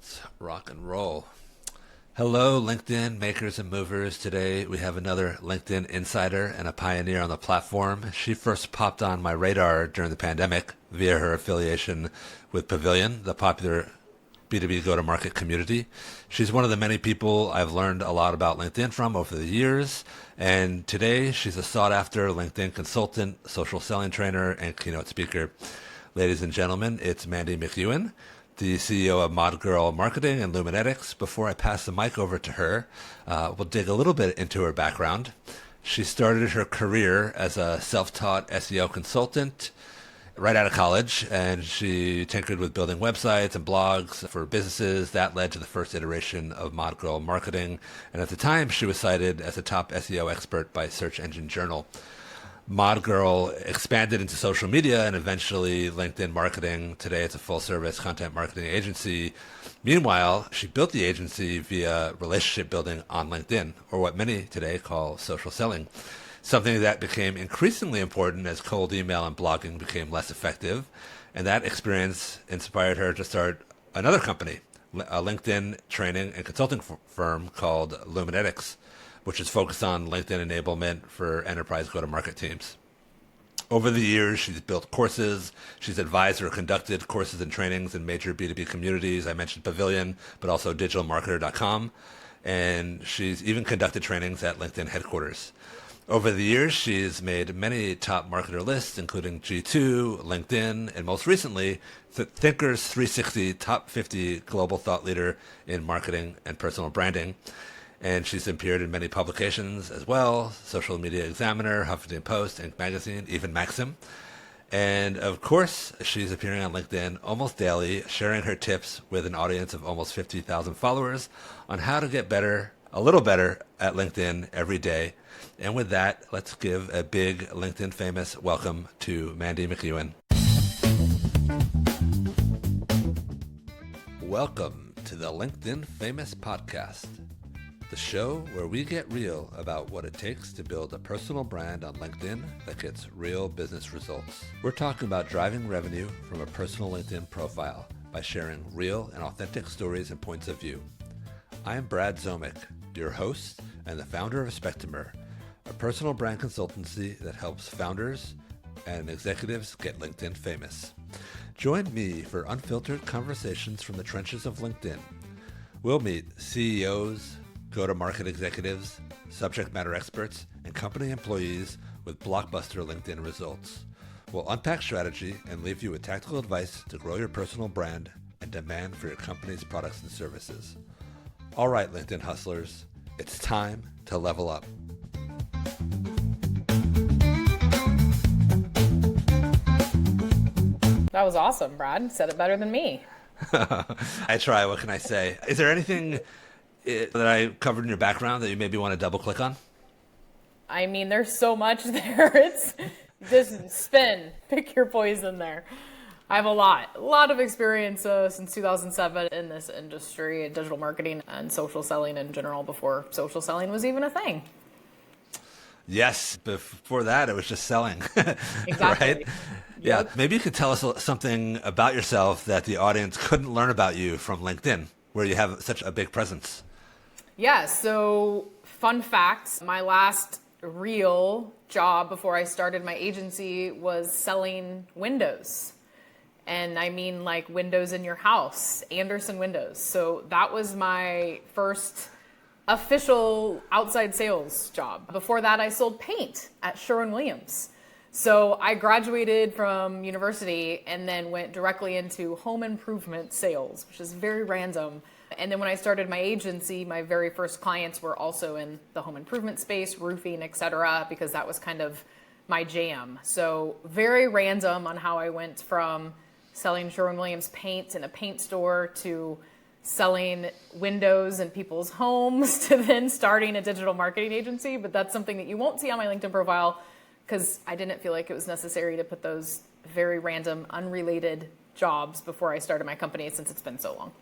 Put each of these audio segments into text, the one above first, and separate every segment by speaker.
Speaker 1: Let's rock and roll. Hello, LinkedIn makers and movers. Today we have another LinkedIn insider and a pioneer on the platform. She first popped on my radar during the pandemic via her affiliation with Pavilion, the popular B2B go-to-market community. She's one of the many people I've learned a lot about LinkedIn from over the years. And today she's a sought-after LinkedIn consultant, social selling trainer, and keynote speaker. Ladies and gentlemen, it's Mandy McEwen, the CEO of Mod Girl Marketing and Luminetics. Before I pass the mic over to her, we'll dig a little bit into her background. She started her career as a self-taught SEO consultant right out of college, and she tinkered with building websites and blogs for businesses. That led to the first iteration of Mod Girl Marketing, and at the time, she was cited as a top SEO expert by Search Engine Journal. Mod Girl expanded into social media and eventually LinkedIn marketing. Today, it's a full-service content marketing agency. Meanwhile, she built the agency via relationship building on LinkedIn, or what many today call social selling, something that became increasingly important as cold email and blogging became less effective. And that experience inspired her to start another company, a LinkedIn training and consulting firm called Luminetics, which is focused on LinkedIn enablement for enterprise go-to-market teams. Over the years, she's built courses. She's advised or conducted courses and trainings in major B2B communities. I mentioned Pavilion, but also digitalmarketer.com. And she's even conducted trainings at LinkedIn headquarters. Over the years, she's made many top marketer lists, including G2, LinkedIn, and most recently, Thinkers 360 Top 50 Global Thought Leader in Marketing and Personal Branding. And she's appeared in many publications as well: Social Media Examiner, Huffington Post, Inc. Magazine, even Maxim. And of course, she's appearing on LinkedIn almost daily, sharing her tips with an audience of almost 50,000 followers on how to get better, a little better at LinkedIn every day. And with that, let's give a big LinkedIn famous welcome to Mandy McEwen. Welcome to the LinkedIn Famous Podcast, the show where we get real about what it takes to build a personal brand on LinkedIn that gets real business results. We're talking about driving revenue from a personal LinkedIn profile by sharing real and authentic stories and points of view. I'm Brad Zomick, your host and the founder of Spectimer, a personal brand consultancy that helps founders and executives get LinkedIn famous. Join me for unfiltered conversations from the trenches of LinkedIn. We'll meet CEOs, go-to-market executives, subject matter experts, and company employees with blockbuster LinkedIn results. We'll unpack strategy and leave you with tactical advice to grow your personal brand and demand for your company's products and services. All right, LinkedIn hustlers, it's time to level up.
Speaker 2: That was awesome, Brad. Said it better than me.
Speaker 1: I try. What can I say? Is there anything that I covered in your background that you maybe want to double click on?
Speaker 2: I mean, there's so much there. It's just spin, pick your poison there. I have a lot of experience since 2007 in this industry, digital marketing and social selling in general, before social selling was even a thing.
Speaker 1: Yes, before that, it was just selling.
Speaker 2: Exactly.
Speaker 1: Right? Yeah.
Speaker 2: Yep.
Speaker 1: Maybe you could tell us something about yourself that the audience couldn't learn about you from LinkedIn, where you have such a big presence.
Speaker 2: Yeah, so fun fact, my last real job before I started my agency was selling windows. And I mean like windows in your house, Andersen windows. So that was my first official outside sales job. Before that, I sold paint at Sherwin-Williams. So I graduated from university and then went directly into home improvement sales, which is very random. And then when I started my agency, my very first clients were also in the home improvement space, roofing, etc., because that was kind of my jam. So very random on how I went from selling Sherwin-Williams paint in a paint store to selling windows in people's homes to then starting a digital marketing agency. But that's something that you won't see on my LinkedIn profile because I didn't feel like it was necessary to put those very random, unrelated jobs before I started my company since it's been so long.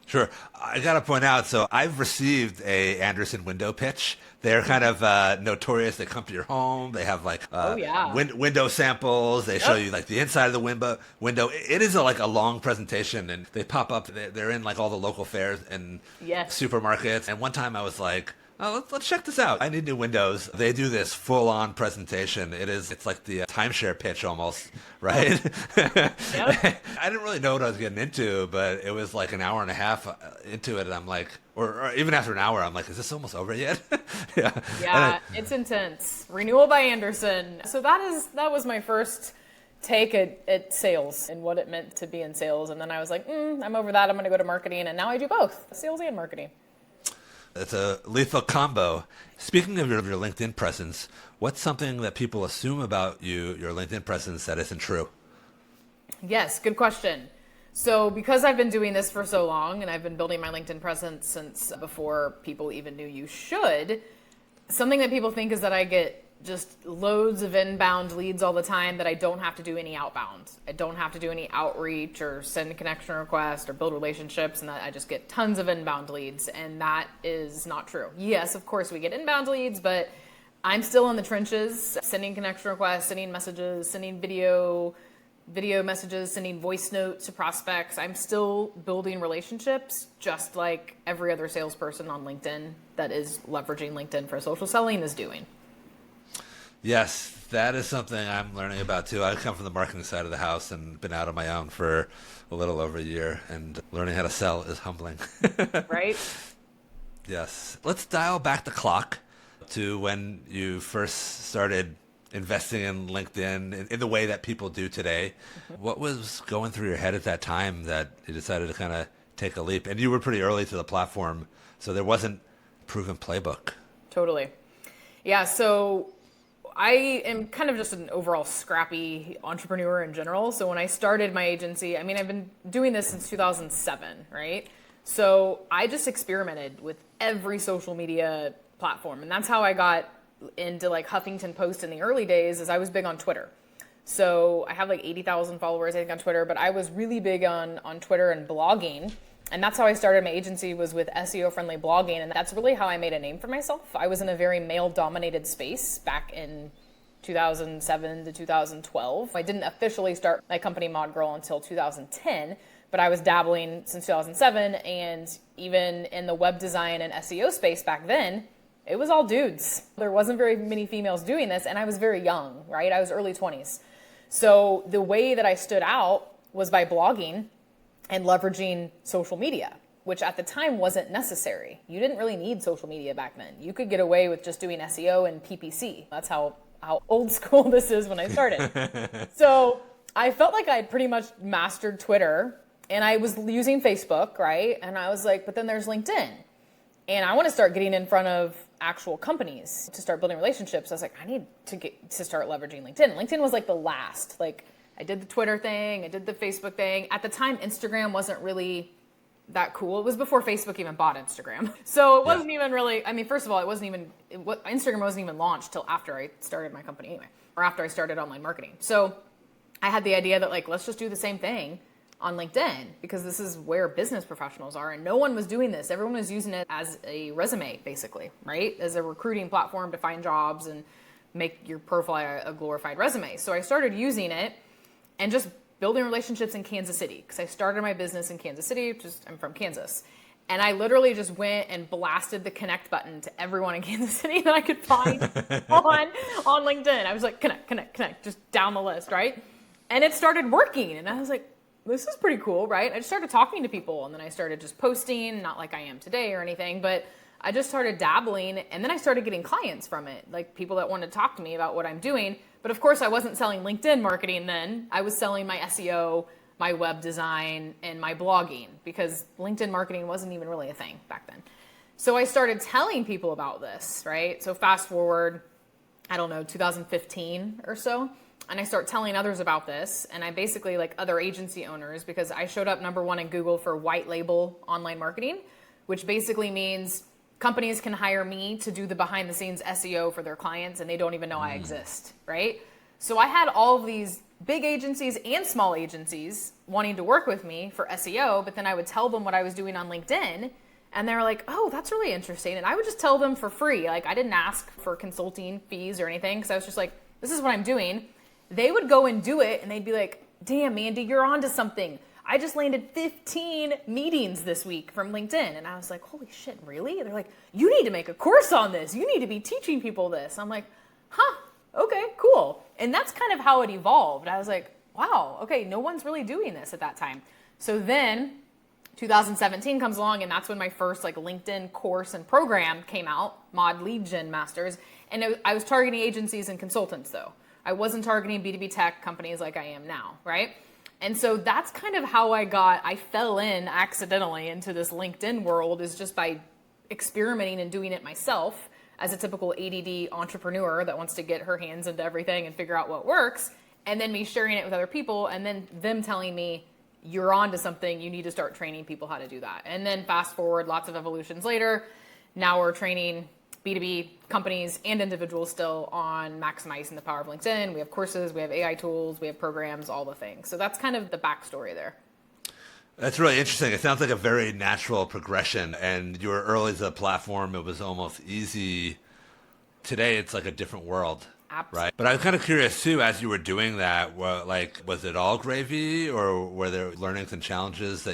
Speaker 1: Sure. I got to point out, so I've received a Anderson window pitch. They're kind of notorious. They come to your home. They have like
Speaker 2: Oh yeah.
Speaker 1: window samples. They show
Speaker 2: Yep.
Speaker 1: you like the inside of the window. It is like a long presentation, and they pop up. They're in like all the local fairs and
Speaker 2: Yes.
Speaker 1: supermarkets. And one time I was like, oh, let's check this out. I need new windows. They do this full-on presentation. It's like the timeshare pitch almost, right?
Speaker 2: Yep.
Speaker 1: I didn't really know what I was getting into, but it was like an hour and a half into it, and I'm like, or even after an hour, I'm like, is this almost over yet? Yeah.
Speaker 2: Yeah, it's intense. Renewal by Anderson. So that was my first take at sales and what it meant to be in sales. And then I was like, I'm over that. I'm going to go to marketing. And now I do both, sales and marketing.
Speaker 1: It's a lethal combo. Speaking of your LinkedIn presence, what's something that people assume about you, your LinkedIn presence, that isn't true?
Speaker 2: Yes, good question. So because I've been doing this for so long and I've been building my LinkedIn presence since before people even knew you should, something that people think is that I get just loads of inbound leads all the time, that I don't have to do any outbound. I don't have to do any outreach or send a connection request or build relationships, and that I just get tons of inbound leads. And that is not true. Yes, of course we get inbound leads, but I'm still in the trenches, sending connection requests, sending messages, sending video messages, sending voice notes to prospects. I'm still building relationships just like every other salesperson on LinkedIn that is leveraging LinkedIn for social selling is doing.
Speaker 1: Yes, that is something I'm learning about too. I come from the marketing side of the house and been out on my own for a little over a year, and learning how to sell is humbling.
Speaker 2: Right?
Speaker 1: Yes. Let's dial back the clock to when you first started investing in LinkedIn in the way that people do today. What was going through your head at that time that you decided to kind of take a leap? And you were pretty early to the platform, so there wasn't a proven playbook.
Speaker 2: Totally. Yeah, so I am kind of just an overall scrappy entrepreneur in general. So when I started my agency, I mean, I've been doing this since 2007, right? So I just experimented with every social media platform. And that's how I got into like Huffington Post in the early days, is I was big on Twitter. So I have like 80,000 followers, I think, on Twitter, but I was really big on Twitter and blogging. And that's how I started my agency, was with SEO-friendly blogging. And that's really how I made a name for myself. I was in a very male-dominated space back in 2007 to 2012. I didn't officially start my company Mod Girl until 2010, but I was dabbling since 2007. And even in the web design and SEO space back then, it was all dudes. There wasn't very many females doing this, and I was very young, right? I was early 20s. So the way that I stood out was by blogging and leveraging social media, which at the time wasn't necessary. You didn't really need social media back then. You could get away with just doing SEO and PPC. That's how old school this is when I started. So I felt like I had pretty much mastered Twitter, and I was using Facebook, right? And I was like, but then there's LinkedIn. And I want to start getting in front of actual companies to start building relationships. I was like, I need to start leveraging LinkedIn. LinkedIn was like the last. Like, I did the Twitter thing, I did the Facebook thing. At the time, Instagram wasn't really that cool. It was before Facebook even bought Instagram. So it wasn't even really, I mean, first of all, Instagram wasn't even launched till after I started my company anyway, or after I started online marketing. So I had the idea that like, let's just do the same thing on LinkedIn, because this is where business professionals are, and no one was doing this. Everyone was using it as a resume, basically, right? As a recruiting platform to find jobs and make your profile a glorified resume. So I started using it and just building relationships in Kansas City, because I started my business in Kansas City, I'm from Kansas. And I literally just went and blasted the connect button to everyone in Kansas City that I could find on LinkedIn. I was like, connect, just down the list, right? And it started working, and I was like, this is pretty cool, right? I just started talking to people, and then I started just posting, not like I am today or anything, but I just started dabbling, and then I started getting clients from it, like people that wanted to talk to me about what I'm doing. But of course, I wasn't selling LinkedIn marketing then. I was selling my SEO, my web design, and my blogging, because LinkedIn marketing wasn't even really a thing back then. So I started telling people about this, right? So fast forward, I don't know, 2015 or so. And I start telling others about this, and I basically, like other agency owners, because I showed up #1 in Google for white label online marketing, which basically means companies can hire me to do the behind the scenes SEO for their clients, and they don't even know I exist, right? So I had all of these big agencies and small agencies wanting to work with me for SEO, but then I would tell them what I was doing on LinkedIn, and they were like, oh, that's really interesting. And I would just tell them for free. Like, I didn't ask for consulting fees or anything, because I was just like, this is what I'm doing. They would go and do it, and they'd be like, damn, Mandy, you're onto something. I just landed 15 meetings this week from LinkedIn. And I was like, holy shit, really? They're like, you need to make a course on this. You need to be teaching people this. I'm like, huh, okay, cool. And that's kind of how it evolved. I was like, wow, okay, no one's really doing this at that time. So then 2017 comes along, and that's when my first like LinkedIn course and program came out, Mod Lead Gen Masters. And I was targeting agencies and consultants though. I wasn't targeting B2B tech companies like I am now, right? And so that's kind of how I fell in accidentally into this LinkedIn world, is just by experimenting and doing it myself as a typical ADD entrepreneur that wants to get her hands into everything and figure out what works, and then me sharing it with other people, and then them telling me, you're on to something, you need to start training people how to do that. And then fast forward lots of evolutions later, now we're training B2B companies and individuals still on maximizing the power of LinkedIn. We have courses, we have AI tools, we have programs, all the things. So that's kind of the backstory there.
Speaker 1: That's really interesting. It sounds like a very natural progression, and you were early as a platform. It was almost easy. Today, it's like a different world.
Speaker 2: Absolutely.
Speaker 1: Right. But I was kind of curious too, as you were doing that, was it all gravy, or were there learnings and challenges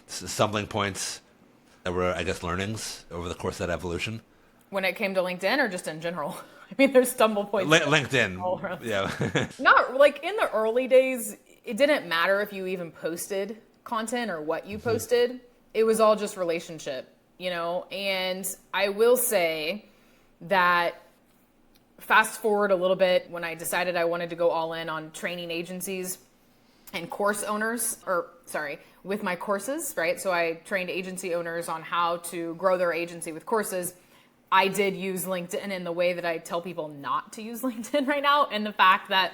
Speaker 1: stumbling points that were, I guess, learnings over the course of that evolution?
Speaker 2: When it came to LinkedIn, or just in general? I mean, there's stumble points.
Speaker 1: LinkedIn. Yeah.
Speaker 2: Not like in the early days, it didn't matter if you even posted content or what you posted. It was all just relationship, And I will say that fast forward a little bit, when I decided I wanted to go all in on training agencies and course owners, with my courses, right? So I trained agency owners on how to grow their agency with courses. I did use LinkedIn in the way that I tell people not to use LinkedIn right now, and the fact that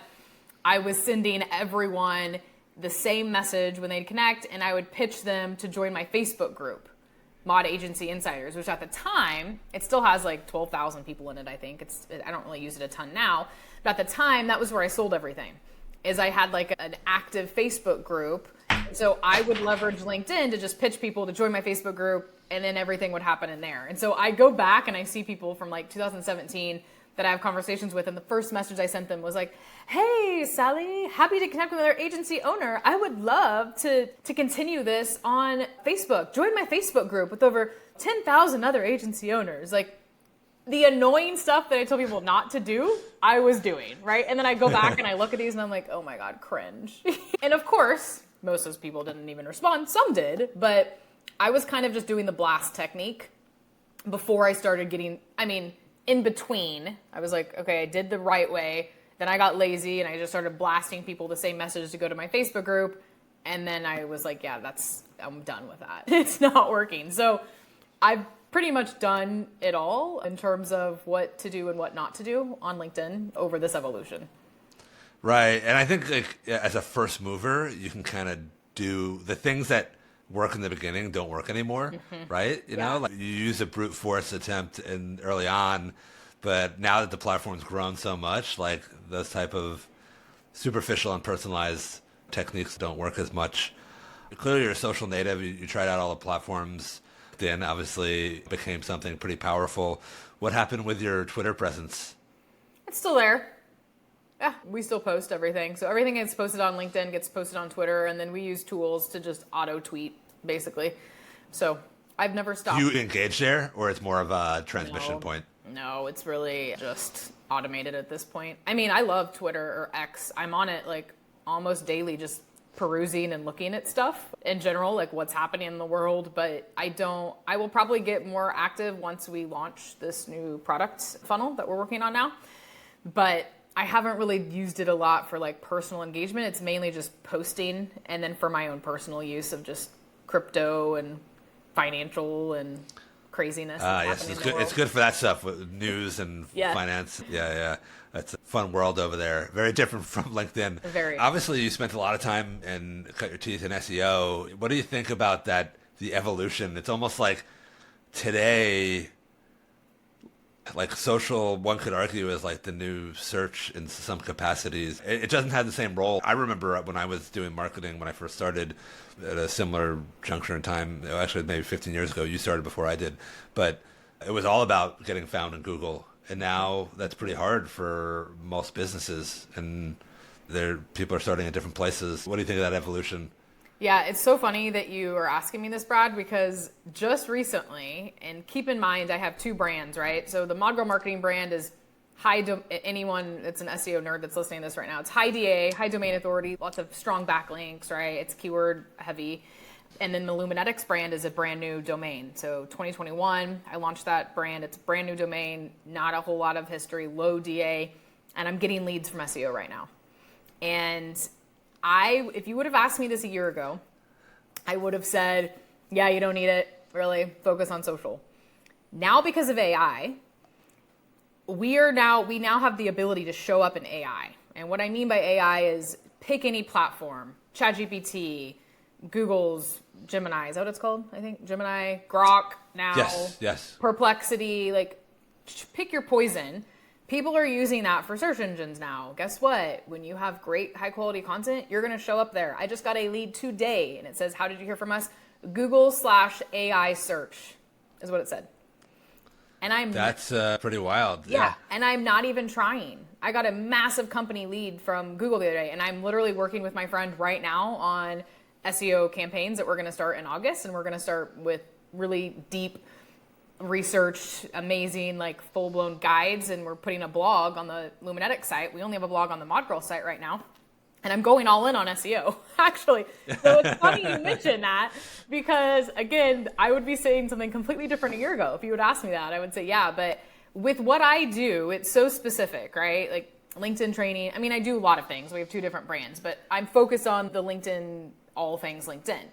Speaker 2: I was sending everyone the same message when they'd connect, and I would pitch them to join my Facebook group, Mod Agency Insiders, which at the time, it still has like 12,000 people in it, I think. I don't really use it a ton now, but at the time, that was where I sold everything, is I had like an active Facebook group. So I would leverage LinkedIn to just pitch people to join my Facebook group, and then everything would happen in there. And so I go back and I see people from like 2017 that I have conversations with, and the first message I sent them was like, hey, Sally, happy to connect with another agency owner. I would love to continue this on Facebook. Join my Facebook group with over 10,000 other agency owners. Like, the annoying stuff that I tell people not to do, I was doing, right? And then I go back and I look at these and I'm like, oh my God, cringe. And of course, most of those people didn't even respond. Some did, but I was kind of just doing the blast technique before I started in between. I was like, okay, I did the right way. Then I got lazy and I just started blasting people the same message to go to my Facebook group. And then I was like, yeah, I'm done with that. It's not working. So I've pretty much done it all in terms of what to do and what not to do on LinkedIn over this evolution.
Speaker 1: Right. And I think as a first mover, you can kind of do the things that work in the beginning don't work anymore, right? You know, like you use a brute force attempt early on, but now that the platform's grown so much, like those type of superficial and personalized techniques don't work as much. Clearly you're a social native. You tried out all the platforms. Then obviously became something pretty powerful. What happened with your Twitter presence?
Speaker 2: It's still there. Yeah, we still post everything. So everything gets posted on LinkedIn gets posted on Twitter, and then we use tools to just auto-tweet, basically. So I've never stopped.
Speaker 1: Do you engage there, or it's more of a transmission point?
Speaker 2: No, it's really just automated at this point. I mean, I love Twitter or X. I'm on it like almost daily, just perusing and looking at stuff in general, like what's happening in the world. But I will probably get more active once we launch this new product funnel that we're working on now. But I haven't really used it a lot for like personal engagement. It's mainly just posting, and then for my own personal use of just crypto and financial and craziness.
Speaker 1: Yes, it's good for that stuff with news and finance. Yeah. That's a fun world over there. Very different from LinkedIn.
Speaker 2: Very.
Speaker 1: Obviously, you spent a lot of time and cut your teeth in SEO. What do you think about that, the evolution? It's almost like today, Like social, one could argue, is like the new search in some capacities. It doesn't have the same role. I remember when I was doing marketing when I first started at a similar juncture in time, actually maybe 15 years ago, you started before I did, but it was all about getting found in Google. And now that's pretty hard for most businesses, and people are starting at different places. What do you think of that evolution?
Speaker 2: Yeah, it's so funny that you are asking me this, Brad, because just recently, and keep in mind, I have two brands, right? So the Mod Girl marketing brand is anyone that's an SEO nerd that's listening to this right now, it's high DA, high domain authority, lots of strong backlinks, right? It's keyword heavy. And then the Luminetics brand is a brand new domain. So 2021, I launched that brand. It's a brand new domain, not a whole lot of history, low DA, and I'm getting leads from SEO right now. And if you would have asked me this a year ago, I would have said, yeah, you don't need it, really, focus on social. Now, because of AI, we now have the ability to show up in AI. And what I mean by AI is pick any platform, ChatGPT, Google's Gemini, is that what it's called? I think Gemini, Grok now,
Speaker 1: yes.
Speaker 2: Perplexity, like pick your poison. People are using that for search engines now. Guess what? When you have great high quality content, you're going to show up there. I just got a lead today and it says, how did you hear from us? Google/AI search is what it said. And
Speaker 1: that's pretty wild.
Speaker 2: Yeah. And I'm not even trying. I got a massive company lead from Google the other day, and I'm literally working with my friend right now on SEO campaigns that we're going to start in August. And we're going to start with really deep research, amazing, like full-blown guides, and we're putting a blog on the Luminetics site. We only have a blog on the Mod Girl site right now, and I'm going all in on SEO, actually. So it's funny you mention that, because again, I would be saying something completely different a year ago. If you would ask me that, I would say, yeah, but with what I do, it's so specific, right? Like LinkedIn training. I mean, I do a lot of things. We have two different brands, but I'm focused on the LinkedIn, all things LinkedIn.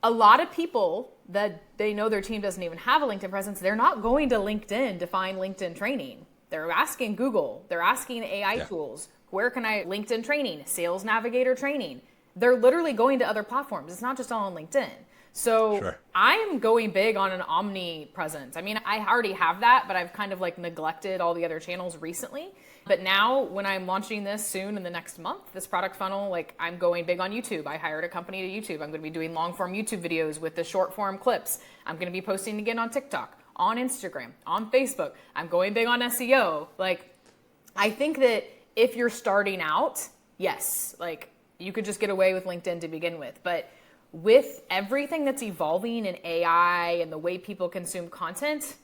Speaker 2: A lot of people that they know their team doesn't even have a LinkedIn presence, they're not going to LinkedIn to find LinkedIn training. They're asking Google, they're asking AI tools. Where can I LinkedIn training, Sales Navigator training? They're literally going to other platforms. It's not just all on LinkedIn. So I'm going big on an omni presence. I mean, I already have that, but I've kind of like neglected all the other channels recently. But now when I'm launching this soon in the next month, this product funnel, like I'm going big on YouTube. I hired a company to YouTube. I'm going to be doing long form YouTube videos with the short form clips. I'm going to be posting again on TikTok, on Instagram, on Facebook. I'm going big on SEO. Like, I think that if you're starting out, yes, like you could just get away with LinkedIn to begin with. But with everything that's evolving in AI and the way people consume content,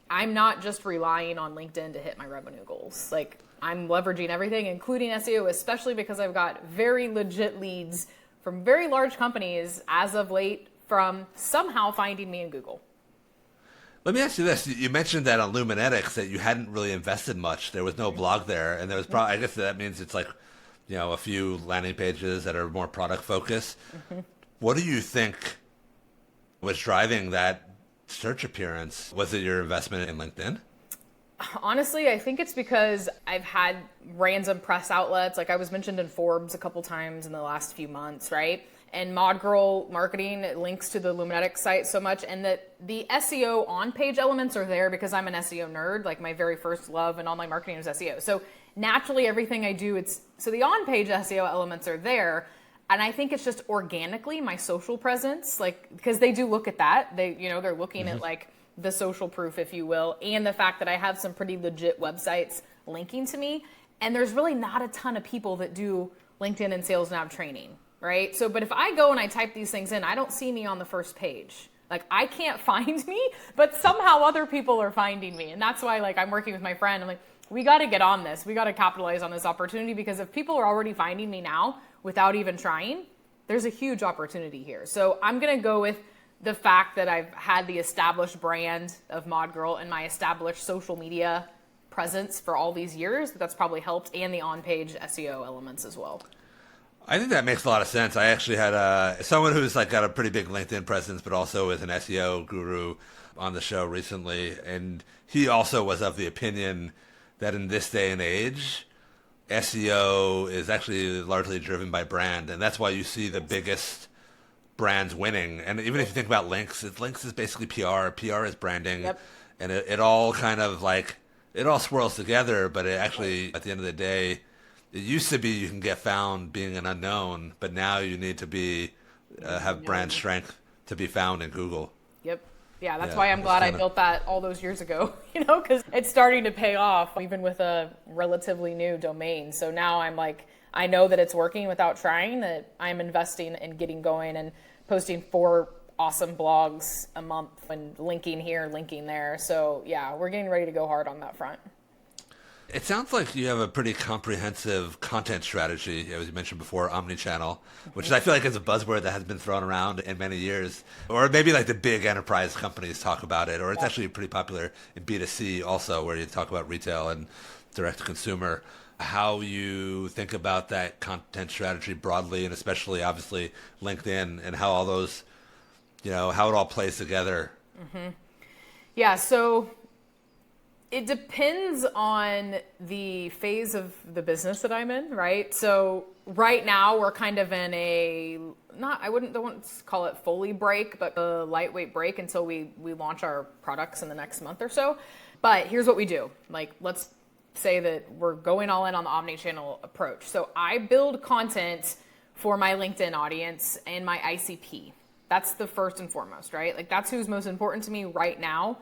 Speaker 2: I'm not just relying on LinkedIn to hit my revenue goals. Like, I'm leveraging everything, including SEO, especially because I've got very legit leads from very large companies as of late from somehow finding me in Google.
Speaker 1: Let me ask you this. You mentioned that on Luminetics that you hadn't really invested much. There was no blog there, and there was probably, I guess that means it's like, you know, a few landing pages that are more product focused. Mm-hmm. What do you think was driving that search appearance? Was it your investment in LinkedIn?
Speaker 2: Honestly, I think it's because I've had random press outlets. Like I was mentioned in Forbes a couple times in the last few months, right? And Mod Girl marketing links to the Luminetics site so much, and that the SEO on-page elements are there because I'm an SEO nerd. Like my very first love in online marketing was SEO. So naturally, everything I do, so the on-page SEO elements are there. And I think it's just organically my social presence, like, because they do look at that. They're looking at like the social proof, if you will, and the fact that I have some pretty legit websites linking to me. And there's really not a ton of people that do LinkedIn and Sales Nav training, right? So, but if I go and I type these things in, I don't see me on the first page. Like I can't find me, but somehow other people are finding me. And that's why like I'm working with my friend. I'm like, we got to get on this. We got to capitalize on this opportunity, because if people are already finding me now without even trying, there's a huge opportunity here. So I'm going to go with the fact that I've had the established brand of Mod Girl and my established social media presence for all these years. That's probably helped, and the on-page SEO elements as well.
Speaker 1: I think that makes a lot of sense. I actually had someone who's like got a pretty big LinkedIn presence, but also is an SEO guru on the show recently. And he also was of the opinion that in this day and age, SEO is actually largely driven by brand, and that's why you see the biggest brands winning. And even if you think about links is basically PR. PR is branding, and it all kind of like it all swirls together, but it actually, at the end of the day, it used to be you can get found being an unknown, but now you need to be have brand strength to be found in Google.
Speaker 2: Yep. Yeah, that's
Speaker 1: Yeah,
Speaker 2: why I'm
Speaker 1: it's
Speaker 2: glad I
Speaker 1: kinda-
Speaker 2: built that all those years ago, because it's starting to pay off even with a relatively new domain. So now I'm like, I know that it's working without trying, that I'm investing in getting going and posting 4 awesome blogs a month and linking here, linking there. So yeah, we're getting ready to go hard on that front.
Speaker 1: It sounds like you have a pretty comprehensive content strategy, as you mentioned before, omnichannel, which I feel like is a buzzword that has been thrown around in many years. Or maybe like the big enterprise companies talk about it, or it's actually pretty popular in B2C also, where you talk about retail and direct to consumer. How you think about that content strategy broadly, and especially obviously LinkedIn, and how all those, how it all plays together.
Speaker 2: Yeah, so it depends on the phase of the business that I'm in, right? So right now we're kind of in I don't call it fully break, but a lightweight break until we launch our products in the next month or so. But here's what we do. Like, let's say that we're going all in on the omnichannel approach. So I build content for my LinkedIn audience and my ICP. That's the first and foremost, right? Like, that's who's most important to me right now.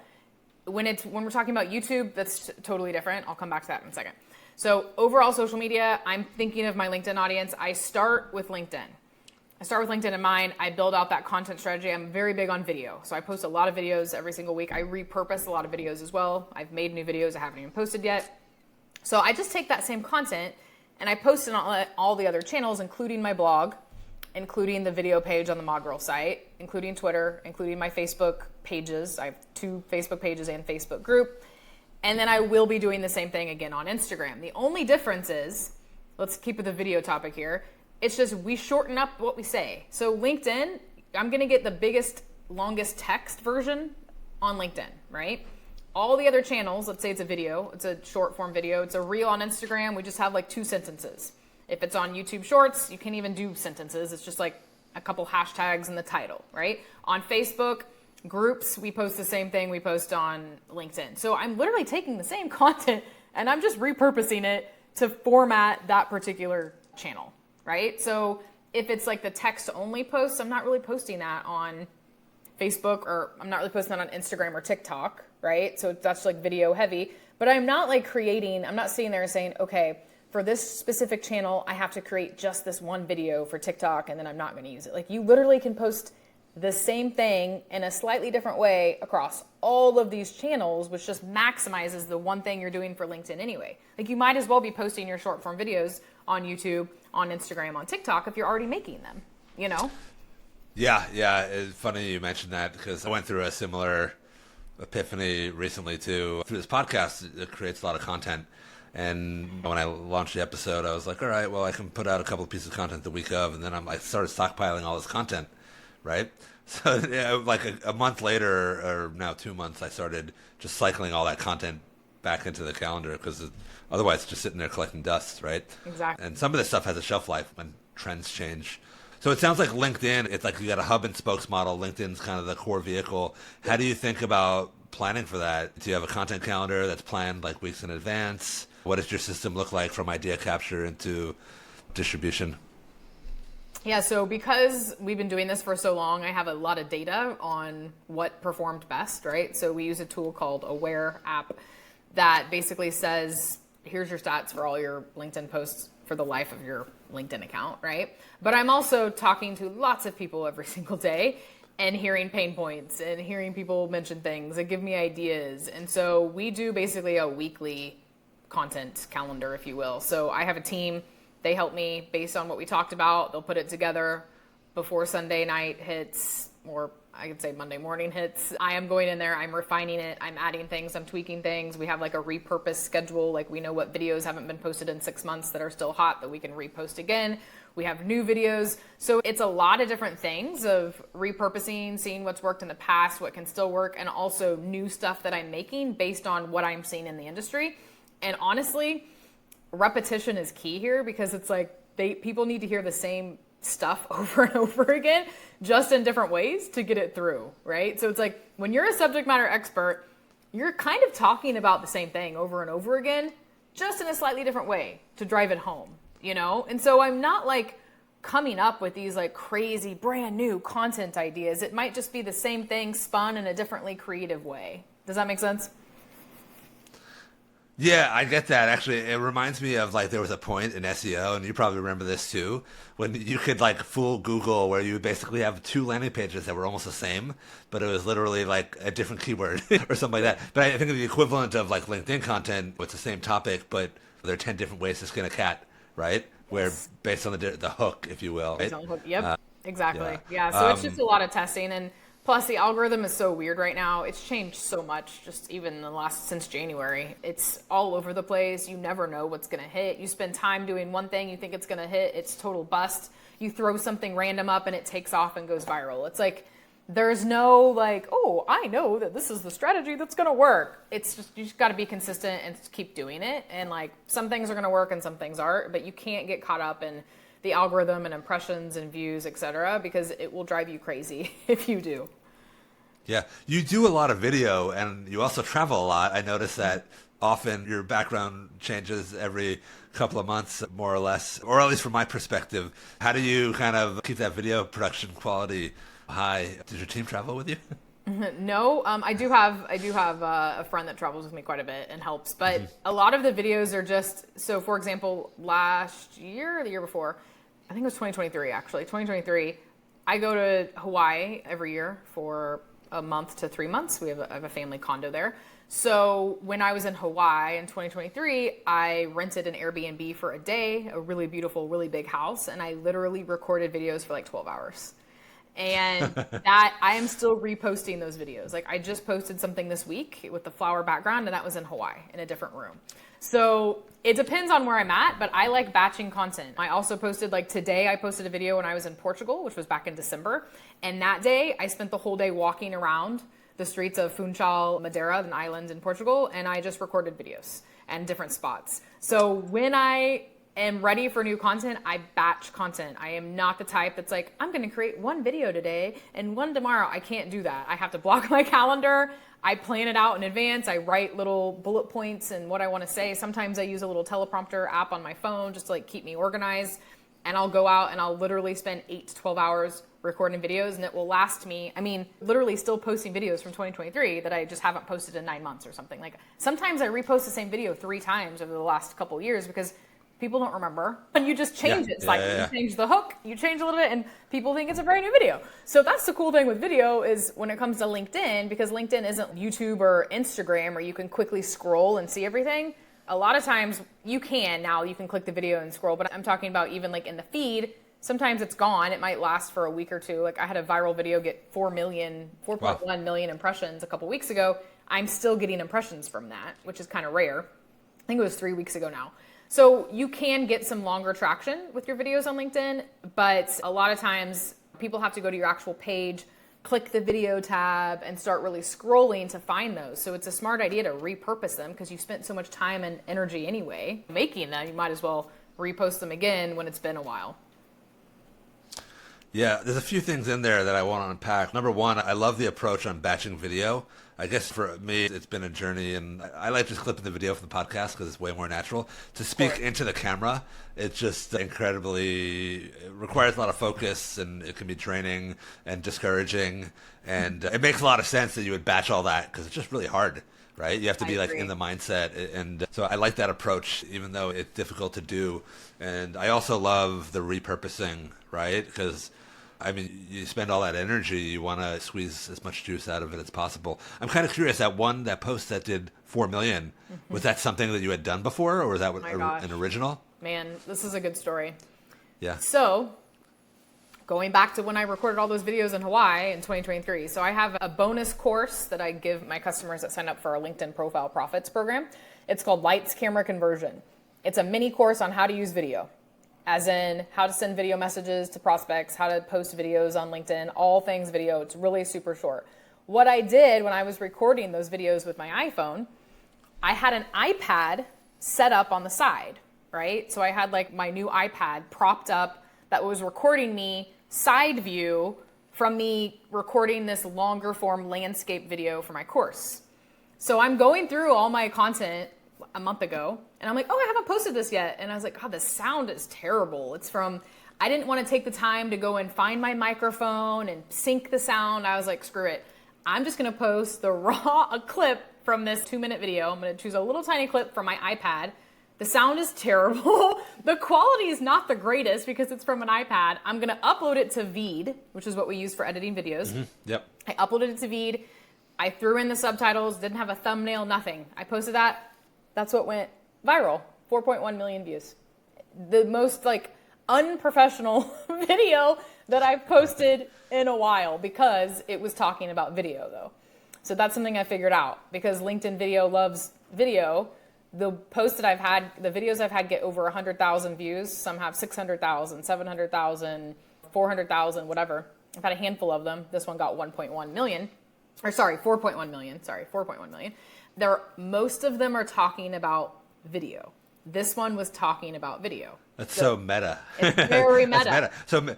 Speaker 2: When we're talking about YouTube, that's totally different. I'll come back to that in a second. So overall social media, I'm thinking of my LinkedIn audience. I start with LinkedIn. In mind. I build out that content strategy. I'm very big on video. So I post a lot of videos every single week. I repurpose a lot of videos as well. I've made new videos I haven't even posted yet. So I just take that same content and I post it on all the other channels, including my blog, including the video page on the Mod Girl site, including Twitter, including my Facebook pages. I have 2 Facebook pages and Facebook group. And then I will be doing the same thing again on Instagram. The only difference is, let's keep with the video topic here, it's just we shorten up what we say. So LinkedIn, I'm gonna get the biggest, longest text version on LinkedIn, right? All the other channels, let's say it's a video, it's a short form video, it's a reel on Instagram, we just have like 2 sentences. If it's on YouTube Shorts, you can't even do sentences. It's just like a couple hashtags in the title, right? On Facebook groups, we post the same thing we post on LinkedIn. So I'm literally taking the same content and I'm just repurposing it to format that particular channel, right? So if it's like the text only posts, I'm not really posting that on Facebook, or I'm not really posting that on Instagram or TikTok, right? So that's like video heavy, but I'm not sitting there saying, okay, for this specific channel, I have to create just this one video for TikTok and then I'm not going to use it. Like, you literally can post the same thing in a slightly different way across all of these channels, which just maximizes the one thing you're doing for LinkedIn anyway. Like, you might as well be posting your short form videos on YouTube, on Instagram, on TikTok if you're already making them,
Speaker 1: Yeah, it's funny you mentioned that, because I went through a similar epiphany recently too. Through this podcast, it creates a lot of content. And when I launched the episode, I was like, all right, well, I can put out a couple of pieces of content the week of, and then I started stockpiling all this content, right? So like a month later, or now 2 months, I started just cycling all that content back into the calendar, because otherwise it's just sitting there collecting dust, right?
Speaker 2: Exactly.
Speaker 1: And some of this stuff has a shelf life when trends change. So it sounds like LinkedIn, it's like you got a hub and spokes model. LinkedIn's kind of the core vehicle. How do you think about planning for that? Do you have a content calendar that's planned like weeks in advance? What does your system look like from idea capture into distribution?
Speaker 2: Yeah, so because we've been doing this for so long, I have a lot of data on what performed best, right? So we use a tool called Aware app that basically says, here's your stats for all your LinkedIn posts for the life of your LinkedIn account, right? But I'm also talking to lots of people every single day and hearing pain points and hearing people mention things and give me ideas. And so we do basically a weekly content calendar, if you will. So I have a team. They help me based on what we talked about. They'll put it together before Sunday night hits, or I could say Monday morning hits. I am going in there, I'm refining it, I'm adding things, I'm tweaking things. We have like a repurpose schedule. Like, we know what videos haven't been posted in 6 months that are still hot that we can repost again. We have new videos. So it's a lot of different things of repurposing, seeing what's worked in the past, what can still work, and also new stuff that I'm making based on what I'm seeing in the industry. And honestly, repetition is key here, because it's like people need to hear the same stuff over and over again, just in different ways to get it through, right? So it's like, when you're a subject matter expert, you're kind of talking about the same thing over and over again, just in a slightly different way to drive it home, you know? And so I'm not like coming up with these like crazy brand new content ideas. It might just be the same thing spun in a differently creative way. Does that make sense?
Speaker 1: Yeah, I get that. Actually, it reminds me of like there was a point in SEO, and you probably remember this too, when you could like fool Google where you would basically have two landing pages that were almost the same, but it was literally like a different keyword or something like that. But I think of the equivalent of like LinkedIn content with the same topic, but there are 10 different ways to skin a cat, right? Where based on the hook, if you will. Right?
Speaker 2: Yep, exactly.
Speaker 1: Yeah.
Speaker 2: So it's just a lot of testing, and plus the algorithm is so weird right now. It's changed so much, just even since January. It's all over the place. You never know what's gonna hit. You spend time doing one thing, you think it's gonna hit, it's total bust. You throw something random up and it takes off and goes viral. It's like there's no like, oh, I know that this is the strategy that's gonna work. It's just you just got to be consistent and keep doing it. And like some things are gonna work and some things aren't, but you can't get caught up in the algorithm and impressions and views, etc., because it will drive you crazy if you do.
Speaker 1: Yeah, you do a lot of video and you also travel a lot. I notice that often your background changes every couple of months, more or less, or at least from my perspective. How do you kind of keep that video production quality high? Does your team travel with you?
Speaker 2: No, I do have a friend that travels with me quite a bit and helps, but a lot of the videos are just, so for example, last year or the year before, I think it was 2023 actually, 2023, I go to Hawaii every year for a month to 3 months. I have a family condo there. So when I was in Hawaii in 2023, I rented an Airbnb for a day, a really beautiful, really big house, and I literally recorded videos for like 12 hours. And that I am still reposting those videos. Like I just posted something this week with the flower background, and that was in Hawaii in a different room. So it depends on where I'm at, but I like batching content. I also posted, like today, I posted a video when I was in Portugal, which was back in December. And that day, I spent the whole day walking around the streets of Funchal, Madeira, an island in Portugal, and I just recorded videos and different spots. So when I am ready for new content, I batch content. I am not the type that's like, I'm going to create one video today and one tomorrow. I can't do that. I have to block my calendar. I plan it out in advance. I write little bullet points and what I want to say. Sometimes I use a little teleprompter app on my phone just to like keep me organized. And I'll go out and I'll literally spend 8 to 12 hours recording videos, and it will last me, I mean, literally still posting videos from 2023 that I just haven't posted in 9 months or something. Like sometimes I repost the same video 3 times over the last couple of years because people don't remember, and you just change it slightly. You change the hook, you change a little bit, and people think it's a brand new video. So that's the cool thing with video is when it comes to LinkedIn, because LinkedIn isn't YouTube or Instagram where you can quickly scroll and see everything. A lot of times you can click the video and scroll, but I'm talking about even like in the feed, sometimes it's gone. It might last for a week or two. Like I had a viral video get 4.1 million impressions a couple weeks ago. I'm still getting impressions from that, which is kind of rare. I think it was 3 weeks ago now. So you can get some longer traction with your videos on LinkedIn, but a lot of times people have to go to your actual page, click the video tab, and start really scrolling to find those. So it's a smart idea to repurpose them because you spent so much time and energy anyway making them. You might as well repost them again when it's been a while.
Speaker 1: Yeah, there's a few things in there that I want to unpack. Number one, I love the approach on batching video. I guess for me, it's been a journey, and I like just clipping the video from the podcast because it's way more natural. To speak into the camera, it's just incredibly, it requires a lot of focus, and it can be draining and discouraging. And it makes a lot of sense that you would batch all that because it's just really hard, right? You have to be like in the mindset. And so I like that approach, even though it's difficult to do. And I also love the repurposing, right? Because I mean, you spend all that energy, you want to squeeze as much juice out of it as possible. I'm kind of curious, that post that did 4 million, was that something that you had done before, or was that an original?
Speaker 2: Man, this is a good story.
Speaker 1: Yeah.
Speaker 2: So, going back to when I recorded all those videos in Hawaii in 2023. So I have a bonus course that I give my customers that sign up for our LinkedIn Profile Profits program. It's called Lights Camera Conversion. It's a mini course on how to use video. As in how to send video messages to prospects, how to post videos on LinkedIn, all things video. It's really super short. What I did when I was recording those videos with my iPhone, I had an iPad set up on the side, right? So I had like my new iPad propped up that was recording me side view from me recording this longer form landscape video for my course. So I'm going through all my content a month ago, and I'm like, oh, I haven't posted this yet. And I was like, God, the sound is terrible. I didn't want to take the time to go and find my microphone and sync the sound. I was like, screw it. I'm just going to post a clip from this 2-minute video. I'm going to choose a little tiny clip from my iPad. The sound is terrible. The quality is not the greatest because it's from an iPad. I'm going to upload it to Veed, which is what we use for editing videos.
Speaker 1: Mm-hmm. Yep.
Speaker 2: I uploaded it to Veed. I threw in the subtitles, didn't have a thumbnail, nothing. I posted that. That's what went viral. 4.1 million views. The most unprofessional video that I've posted in a while because it was talking about video though. So that's something I figured out because LinkedIn video loves video. The posts that I've had, the videos I've had get over 100,000 views. Some have 600,000, 700,000, 400,000, whatever. I've had a handful of them. This one got 1.1 million. Or sorry, 4.1 million. Sorry, 4.1 million. Most of them are talking about video. This one was talking about video.
Speaker 1: That's so meta.
Speaker 2: It's very meta.
Speaker 1: That's meta. So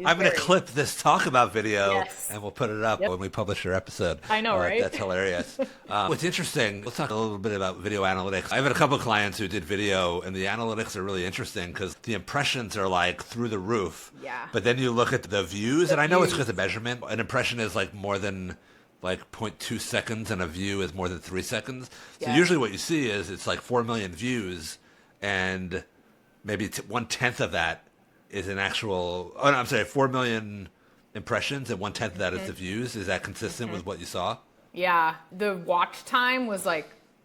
Speaker 1: I'm going to clip this talk about video and we'll put it up when we publish your episode.
Speaker 2: I know, right?
Speaker 1: That's hilarious. What's interesting, let's talk a little bit about video analytics. I've had a couple of clients who did video and the analytics are really interesting because the impressions are through the roof.
Speaker 2: Yeah.
Speaker 1: But then you look at the views and I know it's because of measurement. An impression is more than 0.2 seconds and a view is more than 3 seconds. So usually what you see is it's 4 million views and maybe 1/10 of that is an actual, 4 million impressions and 1/10 of that is the views. Is that consistent with what you saw? Yeah.
Speaker 2: The watch time was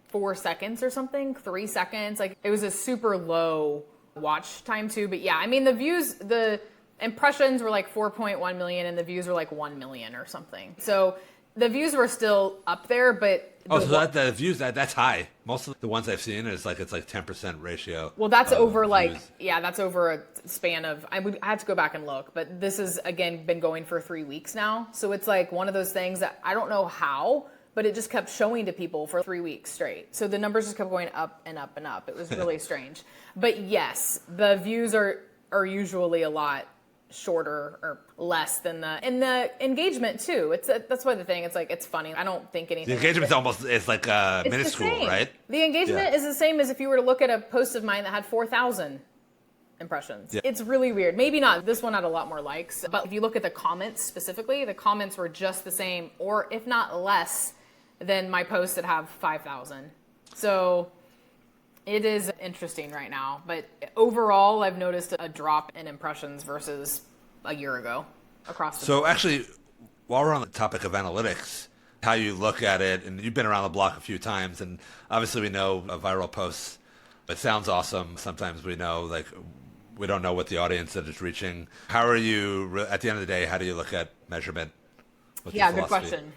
Speaker 2: 4 seconds or something, 3 seconds. It was a super low watch time too. But yeah, I mean, the impressions were 4.1 million and the views were 1 million or something. So the views were still up there, but
Speaker 1: the views that's high. Most of the ones I've seen is it's 10% ratio.
Speaker 2: Well, that's over that's over a span of I had to go back and look, but this has again been going for 3 weeks now. So it's one of those things that I don't know how, but it just kept showing to people for 3 weeks straight. So the numbers just kept going up and up and up. It was really strange. But yes, the views are usually a lot shorter or less than the engagement too. That's why the thing. It's funny. I don't think anything.
Speaker 1: The engagement is minuscule, right?
Speaker 2: The engagement is the same as if you were to look at a post of mine that had 4,000 impressions. Yeah. It's really weird. Maybe not. This one had a lot more likes, but if you look at the comments specifically, the comments were just the same, or if not less than my posts that have 5,000. So it is interesting right now, but overall, I've noticed a drop in impressions versus a year ago across the board.
Speaker 1: So actually, while we're on the topic of analytics, how you look at it, and you've been around the block a few times, and obviously we know viral posts, it sounds awesome. Sometimes we know, we don't know what the audience that it's reaching. How are you, at the end of the day, how do you look at measurement?
Speaker 2: Yeah, good question.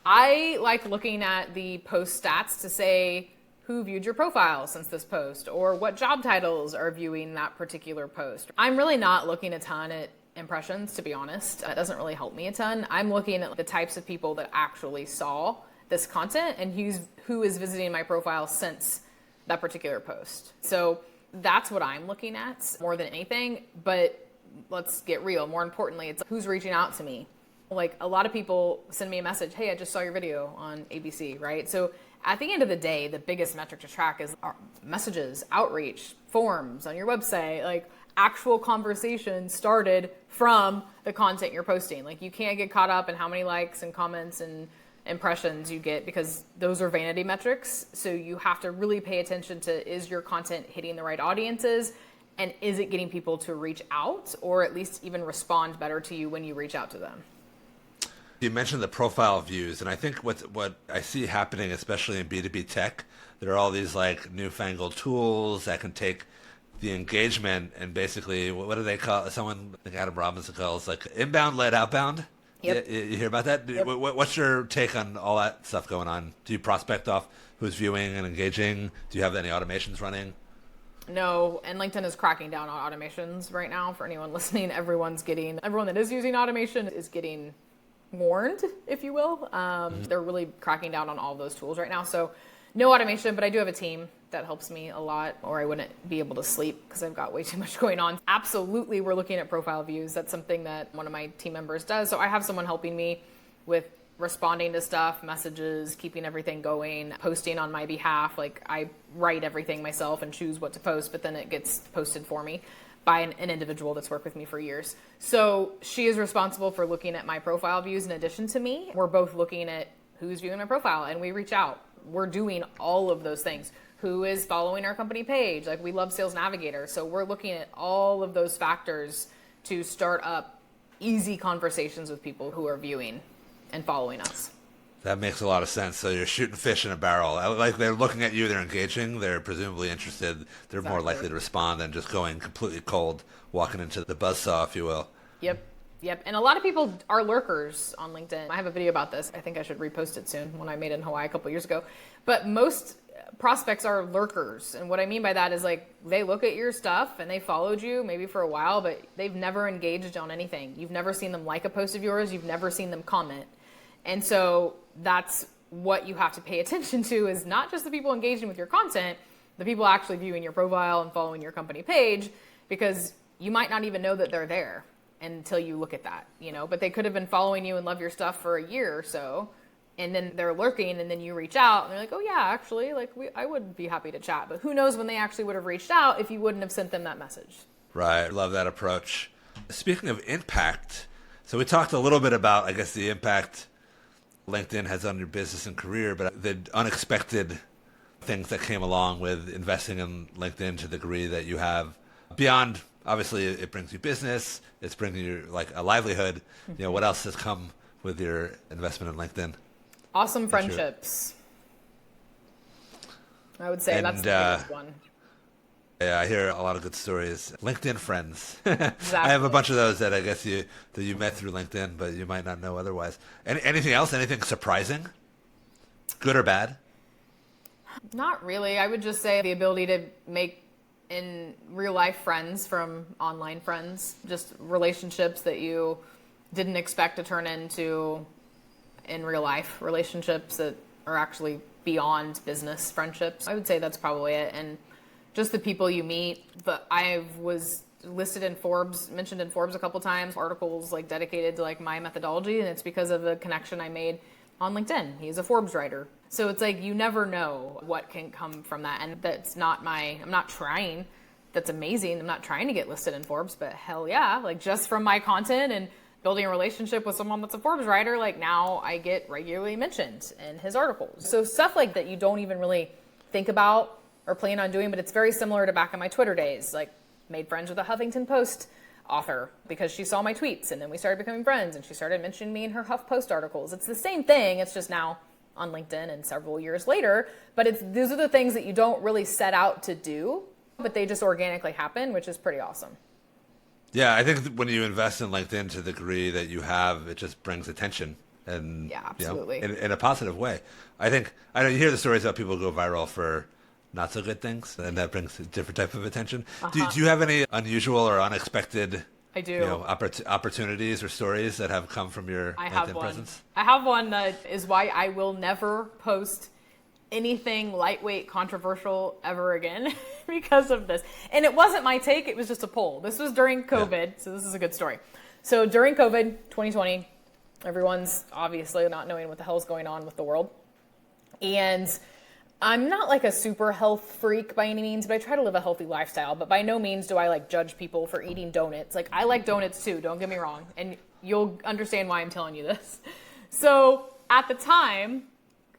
Speaker 2: I like looking at the post stats to say, who viewed your profile since this post, or what job titles are viewing that particular post. I'm really not looking a ton at impressions, to be honest. It doesn't really help me a ton. I'm looking at the types of people that actually saw this content and who is visiting my profile since that particular post. So that's what I'm looking at more than anything. But let's get real. More importantly, it's who's reaching out to me. A lot of people send me a message, hey, I just saw your video on ABC, right? So at the end of the day, the biggest metric to track is our messages, outreach, forms on your website, actual conversation started from the content you're posting. You can't get caught up in how many likes and comments and impressions you get because those are vanity metrics. So you have to really pay attention to, is your content hitting the right audiences? And is it getting people to reach out or at least even respond better to you when you reach out to them?
Speaker 1: You mentioned the profile views, and I think what I see happening, especially in B2B tech, there are all these newfangled tools that can take the engagement and basically, what do they call it? Someone, like Adam Robinson calls inbound led outbound.
Speaker 2: Yep.
Speaker 1: You hear about that? Yep. What's your take on all that stuff going on? Do you prospect off who's viewing and engaging? Do you have any automations running?
Speaker 2: No, and LinkedIn is cracking down on automations right now. For anyone listening, everyone that is using automation is getting warned, if you will. They're really cracking down on all those tools right now. So no automation, but I do have a team that helps me a lot, or I wouldn't be able to sleep because I've got way too much going on. Absolutely, we're looking at profile views. That's something that one of my team members does. So I have someone helping me with responding to stuff, messages, keeping everything going, posting on my behalf. Like I write everything myself and choose what to post, but then it gets posted for me by an individual that's worked with me for years. So she is responsible for looking at my profile views in addition to me. We're both looking at who's viewing my profile and we reach out. We're doing all of those things. Who is following our company page? Like we love Sales Navigator. So we're looking at all of those factors to start up easy conversations with people who are viewing and following us.
Speaker 1: That makes a lot of sense. So you're shooting fish in a barrel. Like they're looking at you, they're engaging, they're presumably interested, they're more likely to respond than just going completely cold, walking into the buzzsaw, if you will.
Speaker 2: Yep. And a lot of people are lurkers on LinkedIn. I have a video about this. I think I should repost it soon, when I made it in Hawaii a couple years ago. But most prospects are lurkers. And what I mean by that is like they look at your stuff and they followed you maybe for a while, but they've never engaged on anything. You've never seen them like a post of yours. You've never seen them comment. And so that's what you have to pay attention to, is not just the people engaging with your content, the people actually viewing your profile and following your company page, because you might not even know that they're there until you look at that, but they could have been following you and love your stuff for a year or so. And then they're lurking and then you reach out and they're like, oh yeah, actually, like I would be happy to chat. But who knows when they actually would have reached out if you wouldn't have sent them that message.
Speaker 1: Right. Love that approach. Speaking of impact, so we talked a little bit about, I guess, the impact LinkedIn has on your business and career, but the unexpected things that came along with investing in LinkedIn to the degree that you have, beyond, obviously, it brings you business, it's bringing you like a livelihood. What else has come with your investment in LinkedIn?
Speaker 2: Awesome friendships. I would say that's the biggest one.
Speaker 1: Yeah, I hear a lot of good stories. LinkedIn friends.
Speaker 2: Exactly.
Speaker 1: I have a bunch of those that I guess you met through LinkedIn, but you might not know otherwise. Anything else? Anything surprising? Good or bad?
Speaker 2: Not really. I would just say the ability to make in real life friends from online friends, just relationships that you didn't expect to turn into in real life, relationships that are actually beyond business friendships. I would say that's probably it. And just the people you meet. But I was listed in Forbes, mentioned in Forbes a couple times, articles like dedicated to like my methodology, and it's because of a connection I made on LinkedIn. He's a Forbes writer. So it's like you never know what can come from that. And that's not I'm not trying. That's amazing. I'm not trying to get listed in Forbes, but hell yeah, like just from my content and building a relationship with someone that's a Forbes writer, like now I get regularly mentioned in his articles. So stuff like that you don't even really think about or plan on doing, but it's very similar to back in my Twitter days. Like made friends with a Huffington Post author because she saw my tweets and then we started becoming friends and she started mentioning me in her HuffPost articles. It's the same thing. It's just now on LinkedIn and several years later, but these are the things that you don't really set out to do, but they just organically happen, which is pretty awesome.
Speaker 1: Yeah, I think when you invest in LinkedIn to the degree that you have, it just brings attention, and
Speaker 2: yeah, absolutely,
Speaker 1: in a positive way. I know you hear the stories about people who go viral for not so good things, and that brings a different type of attention. Do you have any unusual or unexpected?
Speaker 2: I do.
Speaker 1: Opportunities or stories that have come from your LinkedIn presence?
Speaker 2: I have one that is why I will never post anything lightweight controversial ever again because of this. And it wasn't my take, it was just a poll. This was during COVID, so this is a good story. So during COVID, 2020, everyone's obviously not knowing what the hell's going on with the world. And I'm not like a super health freak by any means, but I try to live a healthy lifestyle. But by no means do I like judge people for eating donuts. Like I like donuts too, don't get me wrong. And you'll understand why I'm telling you this. So at the time,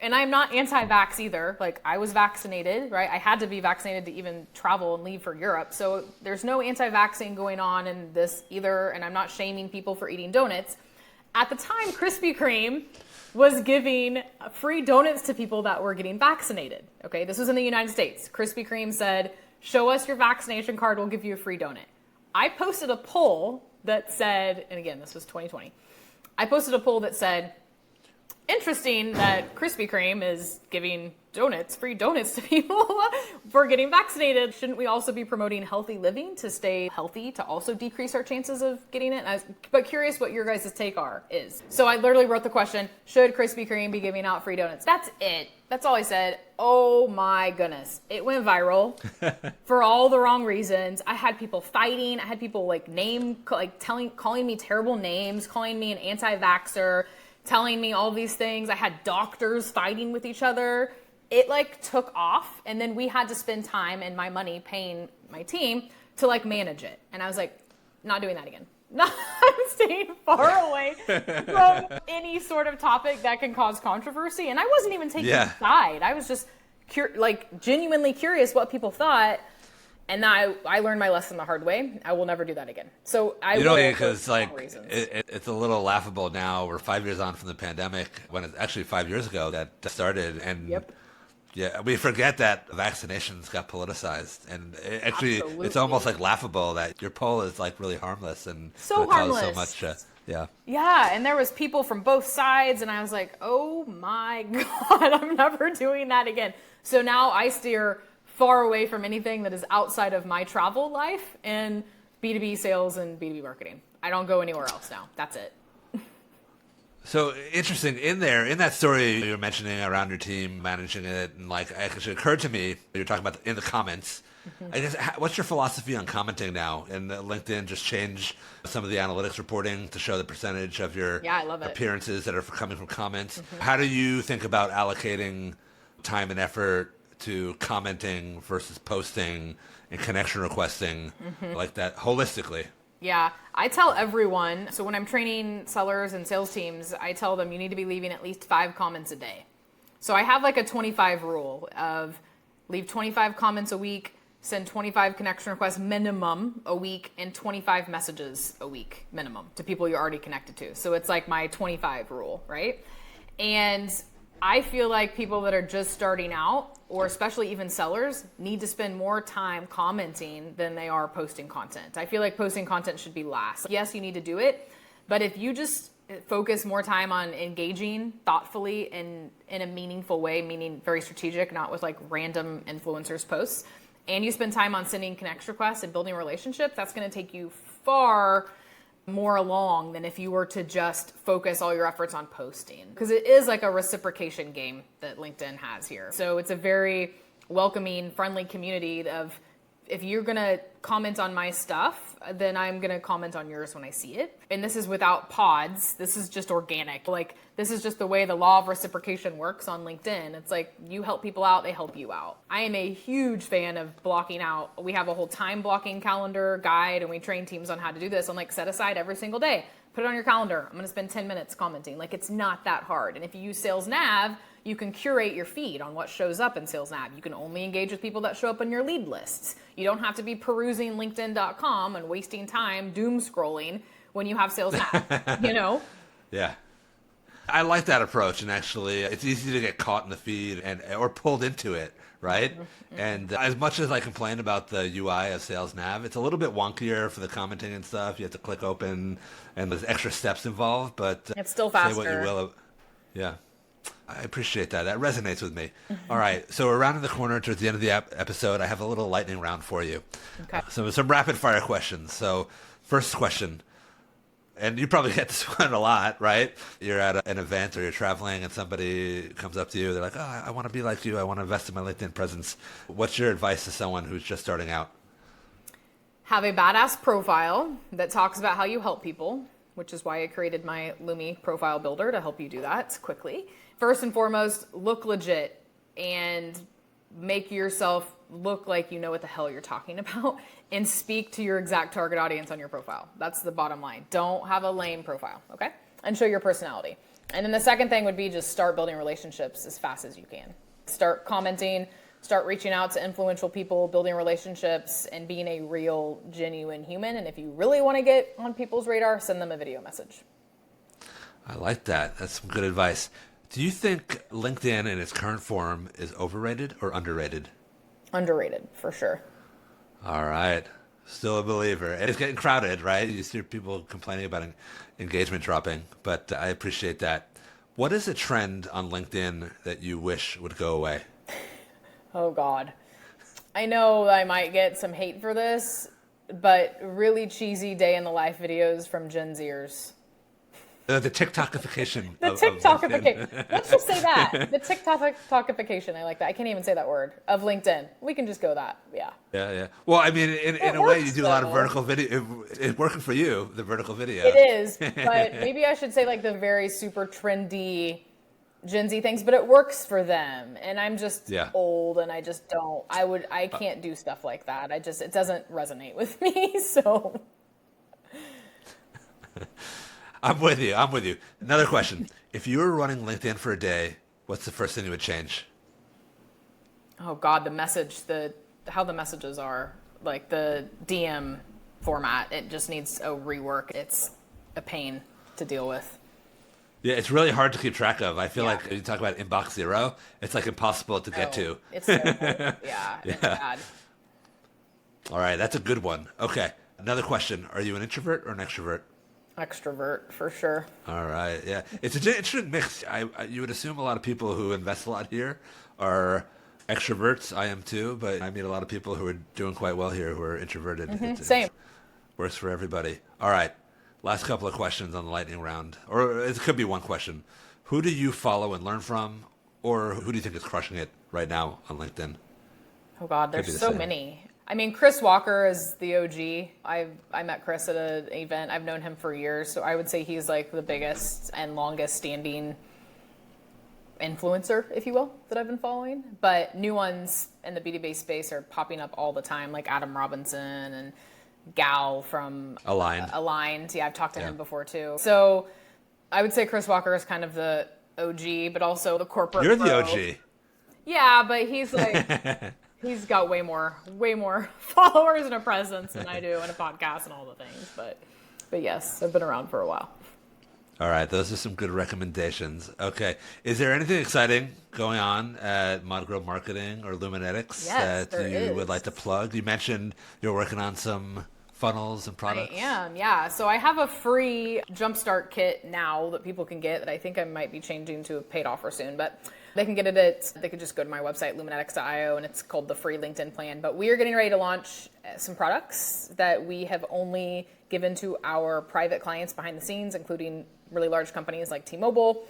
Speaker 2: and I'm not anti-vax either. Like I was vaccinated, right? I had to be vaccinated to even travel and leave for Europe. So there's no anti-vaxxing going on in this either. And I'm not shaming people for eating donuts. At the time, Krispy Kreme was giving free donuts to people that were getting vaccinated. Okay, this was in the United States. Krispy Kreme said, show us your vaccination card, we'll give you a free donut. I posted a poll that said, and again, this was 2020. I posted a poll that said, interesting that Krispy Kreme is giving free donuts to people for getting vaccinated. Shouldn't we also be promoting healthy living to stay healthy, to also decrease our chances of getting it? But curious what your guys' take is. So I literally wrote the question, should Krispy Kreme be giving out free donuts? That's it. That's all I said. Oh my goodness. It went viral for all the wrong reasons. I had people fighting. I had people calling me terrible names, calling me an anti-vaxxer, telling me all these things. I had doctors fighting with each other. It like took off, and then we had to spend time and my money paying my team to like manage it. And I was like, not doing that again. I'm staying far away from any sort of topic that can cause controversy. And I wasn't even taking a side. I was just genuinely curious what people thought. And I learned my lesson the hard way. I will never do that again. So I will,
Speaker 1: because like it's a little laughable now. We're 5 years on from the pandemic, when it's actually 5 years ago that started. And yeah, we forget that vaccinations got politicized, and it's almost like laughable that your poll is like really harmless and
Speaker 2: so harmless.
Speaker 1: So much.
Speaker 2: Yeah, and there was people from both sides, and I was like, oh my God, I'm never doing that again. So now I steer far away from anything that is outside of my travel life and B2B sales and B2B marketing. I don't go anywhere else now. That's it.
Speaker 1: So interesting in that story you were mentioning around your team managing it, and like it actually occurred to me, you're talking about in the comments. I guess, what's your philosophy on commenting now? And LinkedIn just changed some of the analytics reporting to show the percentage of your appearances that are coming from comments. How do you think about allocating time and effort to commenting versus posting and connection requesting like that holistically?
Speaker 2: Yeah, I tell everyone, so when I'm training sellers and sales teams, I tell them you need to be leaving at least 5 comments a day. So I have like a 25 rule of leave 25 comments a week, send 25 connection requests minimum a week, and 25 messages a week minimum to people you're already connected to. So it's like my 25 rule, right? And I feel like people that are just starting out, or especially even sellers, need to spend more time commenting than they are posting content. I feel like posting content should be last. Yes, you need to do it, but if you just focus more time on engaging thoughtfully and in a meaningful way, meaning very strategic, not with like random influencers posts, and you spend time on sending connection requests and building relationships, that's going to take you far more along than if you were to just focus all your efforts on posting. Because it is like a reciprocation game that LinkedIn has here. So it's a very welcoming, friendly community of, if you're going to comment on my stuff, then I'm going to comment on yours when I see it. And this is without pods. This is just organic. Like, this is just the way the law of reciprocation works on LinkedIn. It's like you help people out, they help you out. I am a huge fan of blocking out. We have a whole time blocking calendar guide, and we train teams on how to do this. I'm like, set aside every single day. Put it on your calendar. I'm going to spend 10 minutes commenting. Like, it's not that hard. And if you use Sales Nav, you can curate your feed on what shows up in Sales Nav. You can only engage with people that show up on your lead lists. You don't have to be perusing LinkedIn.com and wasting time doom scrolling when you have Sales Nav, you know?
Speaker 1: Yeah. I like that approach, and actually it's easy to get caught in the feed or pulled into it, right? And as much as I complain about the UI of Sales Nav, it's a little bit wonkier for the commenting and stuff. You have to click open, and there's extra steps involved, but
Speaker 2: it's still faster.
Speaker 1: Say what you will. Yeah. I appreciate that. That resonates with me. All right. So we're rounding the corner towards the end of the episode. I have a little lightning round for you.
Speaker 2: Okay.
Speaker 1: So some rapid fire questions. So first question, and you probably get this one a lot, right? You're at an event or you're traveling and somebody comes up to you. They're like, oh, I want to be like you. I want to invest in my LinkedIn presence. What's your advice to someone who's just starting out?
Speaker 2: Have a badass profile that talks about how you help people, which is why I created my Lumi profile builder to help you do that quickly. First and foremost, look legit and make yourself look like you know what the hell you're talking about, and speak to your exact target audience on your profile. That's the bottom line. Don't have a lame profile, okay? And show your personality. And then the second thing would be just start building relationships as fast as you can. Start commenting, start reaching out to influential people, building relationships, and being a real, genuine human. And if you really want to get on people's radar, send them a video message.
Speaker 1: I like that. That's some good advice. Do you think LinkedIn in its current form is overrated or underrated?
Speaker 2: Underrated, for sure.
Speaker 1: All right. Still a believer. It's getting crowded, right? You see people complaining about engagement dropping, but I appreciate that. What is a trend on LinkedIn that you wish would go away?
Speaker 2: Oh, God. I know I might get some hate for this, but really cheesy day in the life videos from Gen Zers.
Speaker 1: The TikTokification.
Speaker 2: The
Speaker 1: of
Speaker 2: TikTokification. Let's just say that. The TikTokification. I like that. I can't even say that word. Of LinkedIn. We can just go that. Yeah.
Speaker 1: Yeah. Well, I mean, in a way, you do a lot of
Speaker 2: though.
Speaker 1: vertical video. It's working for you, the vertical video.
Speaker 2: It is, but maybe I should say like the very super trendy Gen Z things, but it works for them. And I'm just old and I just don't, I can't do stuff like that. It doesn't resonate with me. So.
Speaker 1: I'm with you. Another question. If you were running LinkedIn for a day, what's the first thing you would change?
Speaker 2: Oh God, how the messages are, like the DM format, it just needs a rework. It's a pain to deal with.
Speaker 1: Yeah, it's really hard to keep track of. I feel like you talk about inbox zero, it's like impossible to get to.
Speaker 2: It's terrible. It's bad.
Speaker 1: All right, that's a good one. Okay, another question. Are you an introvert or an extrovert?
Speaker 2: Extrovert, for sure.
Speaker 1: All right, yeah. It's an interesting mix. You would assume a lot of people who invest a lot here are extroverts. I am too, but I meet a lot of people who are doing quite well here who are introverted.
Speaker 2: Mm-hmm. Same.
Speaker 1: Works for everybody. All right, last couple of questions on the lightning round. Or it could be one question. Who do you follow and learn from? Or who do you think is crushing it right now on LinkedIn?
Speaker 2: Oh God, there's so many. I mean, Chris Walker is the OG. I met Chris at an event. I've known him for years, so I would say he's like the biggest and longest standing influencer, if you will, that I've been following. But new ones in the B2B space are popping up all the time, like Adam Robinson and Gal from Aligned. Yeah, I've talked to him before too. So I would say Chris Walker is kind of the OG, but also the corporate
Speaker 1: You're
Speaker 2: pro.
Speaker 1: the OG.
Speaker 2: Yeah, but he's like... He's got way more followers and a presence than I do, and a podcast and all the things. But yes, I've been around for a while.
Speaker 1: All right, those are some good recommendations. Okay, is there anything exciting going on at ModGrow Marketing or Luminetics that you would like to plug? You mentioned you're working on some funnels and products.
Speaker 2: I am, yeah. So I have a free Jumpstart kit now that people can get that I think I might be changing to a paid offer soon, but they can get it they could just go to my website, luminetics.io, and it's called the free LinkedIn plan. But we are getting ready to launch some products that we have only given to our private clients behind the scenes, including really large companies like T-Mobile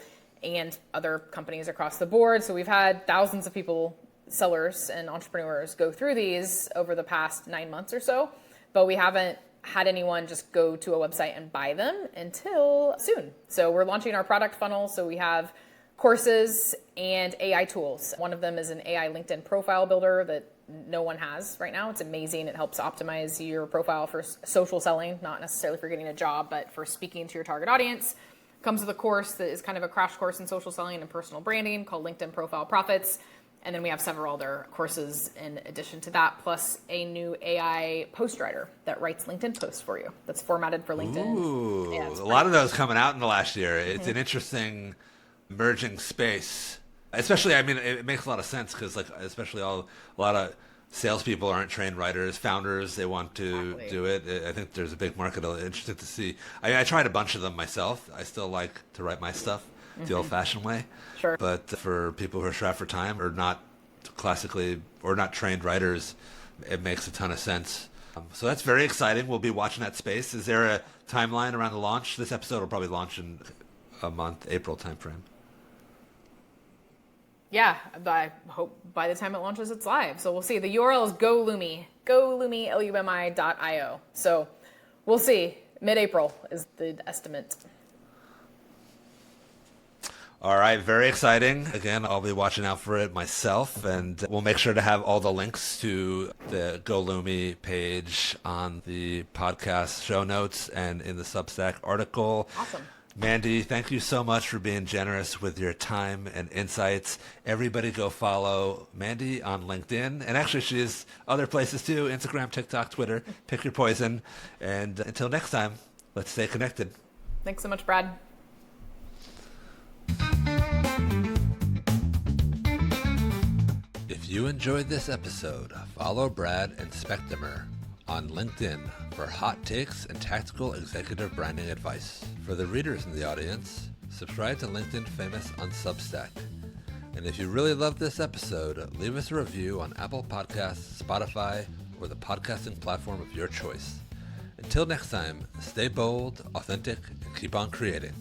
Speaker 2: and other companies across the board. So we've had thousands of people, sellers and entrepreneurs, go through these over the past 9 months or so, but we haven't had anyone just go to a website and buy them until soon. So we're launching our product funnel. So we have courses and AI tools. One of them is an AI LinkedIn profile builder that no one has right now. It's amazing. It helps optimize your profile for social selling, not necessarily for getting a job, but for speaking to your target audience. Comes with a course that is kind of a crash course in social selling and personal branding called LinkedIn Profile Profits. And then we have several other courses in addition to that, plus a new AI post writer that writes LinkedIn posts for you that's formatted for LinkedIn.
Speaker 1: Ooh, a lot of those coming out in the last year. It's an interesting emerging space, especially. I mean, it makes a lot of sense because, like, especially a lot of salespeople aren't trained writers, founders. They want to do it. I think there's a big market. Interesting to see. I tried a bunch of them myself. I still like to write my stuff the old-fashioned way.
Speaker 2: Sure.
Speaker 1: But for people who are strapped for time or not classically or not trained writers, it makes a ton of sense. So that's very exciting. We'll be watching that space. Is there a timeline around the launch? This episode will probably launch in a month, April timeframe.
Speaker 2: Yeah, I hope by the time it launches, it's live. So we'll see. The URL is golumi.io. So we'll see. Mid-April is the estimate.
Speaker 1: All right, very exciting. Again, I'll be watching out for it myself, and we'll make sure to have all the links to the GoLumi page on the podcast show notes and in the Substack article.
Speaker 2: Awesome.
Speaker 1: Mandy, thank you so much for being generous with your time and insights. Everybody go follow Mandy on LinkedIn. And actually, she is other places too, Instagram, TikTok, Twitter. Pick your poison. And until next time, let's stay connected.
Speaker 2: Thanks so much, Brad.
Speaker 1: If you enjoyed this episode, follow Brad and Spectimer on LinkedIn for hot takes and tactical executive branding advice. For the readers in the audience, subscribe to LinkedIn Famous on Substack. And if you really loved this episode, leave us a review on Apple Podcasts, Spotify, or the podcasting platform of your choice. Until next time, stay bold, authentic, and keep on creating.